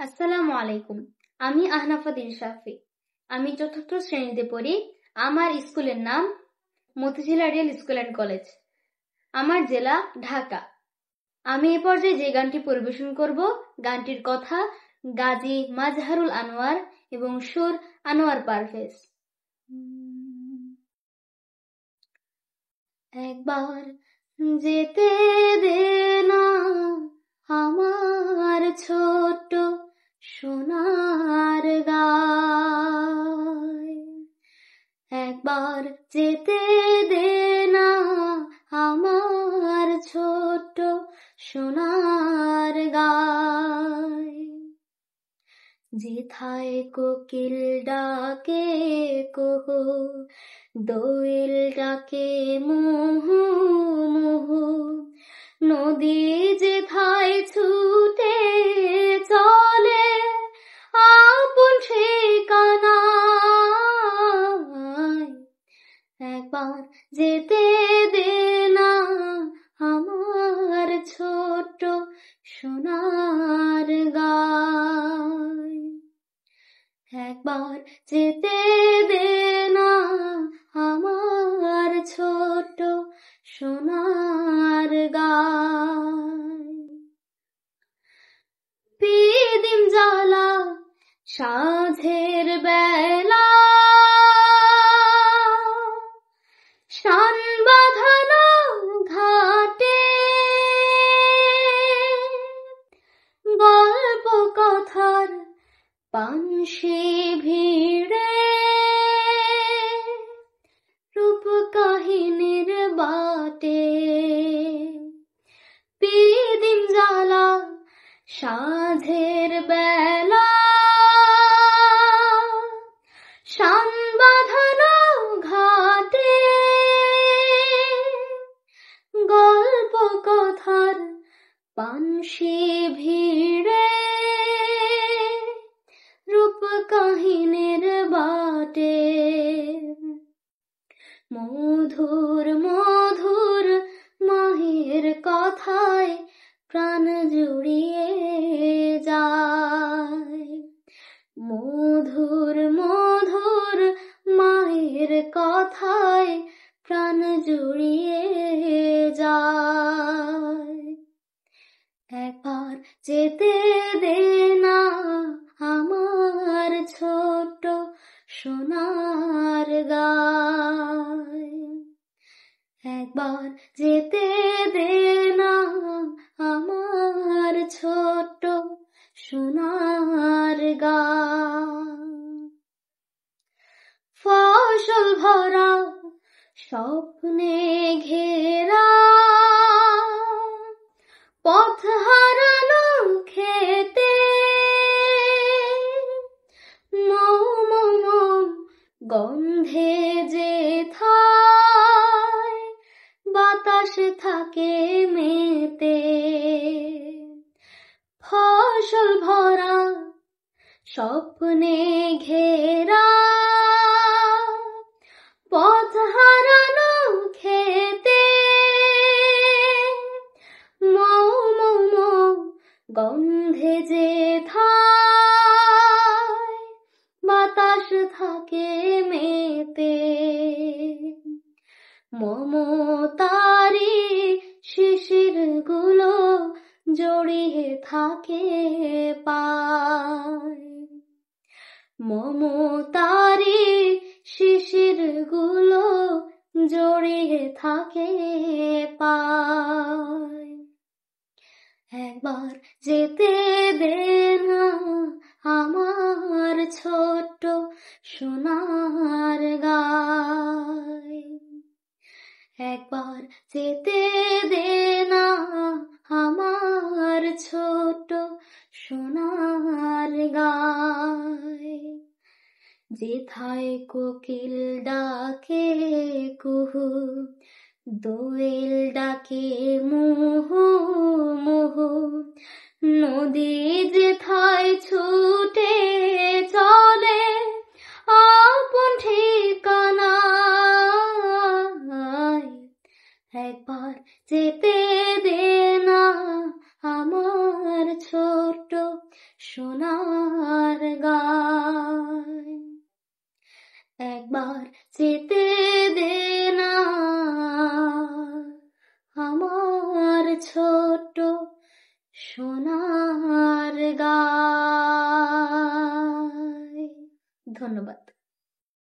আসসালামু আলাইকুম। আমি আহনাফা দিলশাফি। আমি চতুর্থ শ্রেণীতে পড়ি। আমার স্কুলের নাম Motijheel ideal school and college. আমার জেলা ঢাকা। আমি এ পর্যায়ে যে গানটি পরিবেশন করব, গানটির কথা গাজী মাজহারুল আনোয়ার এবং সুর আনোয়ার পারভেজ। একবার যেতে দে না আমার ছোট্ট সোনার গায়, একবার যেতে দে না আমার ছোট্ট সোনার গায়। যেথায় কোকিল ডাকে কুহু, দোয়েল ডাকে মুহু মুহু, নদী যেথায় ছুটে চলে আপন ঠিকানায়, একবার যেতে দে না আমার ছোট্ট সোনার গায়, একবার যেতে দে না আমার ছোট্ট সোনার গায়। পিদিম জ্বালা সাঁঝের বেলা, শান বাঁধানো ঘাটে, গল্প কথার পানসি ভিড়ে, রূপ কাহিনীর বাটে। পিদিম জ্বালা সাঁঝের বেলা, শান বাঁধানো ঘাটে, গল্প কথার পানসি ভিড়ে, রূপ কাহিনীর বাটে। মধুর মধুর মাহির কথায় প্রাণ জুড়িয়ে যায়, মধুর মধুর মাহির কথায় প্রাণ জুড়িয়ে যায়। একবার যেতে দে না আমার ছোট্ট সোনার গায়, একবার যেতে দে না আমার ছোট্ট সোনার গায়। ফসল ভরা স্বপ্নে ঘেরা পথ হারানো খেতে, মম মম গন্ধে যেথায় বাতাস থাকে মেতে, ফসল ভরা স্বপ্নে ঘেরা পথ হারানো খেতে, মম মম গন্ধে যেথায় বাতাস থাকে মেতে, মমতারি শিশির গুলো জড়িয়ে থাকে পায়, মমতারি শিশির গুলো জড়িয়ে থাকে পায়, একবার যেতে দে না আমার ছোট্ট সোনার গায়, একবার যেতে দে না আমার ছোট্ট সোনার গায়। যেথায় কোকিল ডাকে কুহু, দোয়েল ডাকে মুহু মুহু, নদী যেথায় ছুটে চলে আপন ঠিকানায়, একবার যেতে দে না আমার ছোট্ট সোনার গায়। একবার যেতে দে না আমার ছোট্ট সোনার গায়। ধন্যবাদ।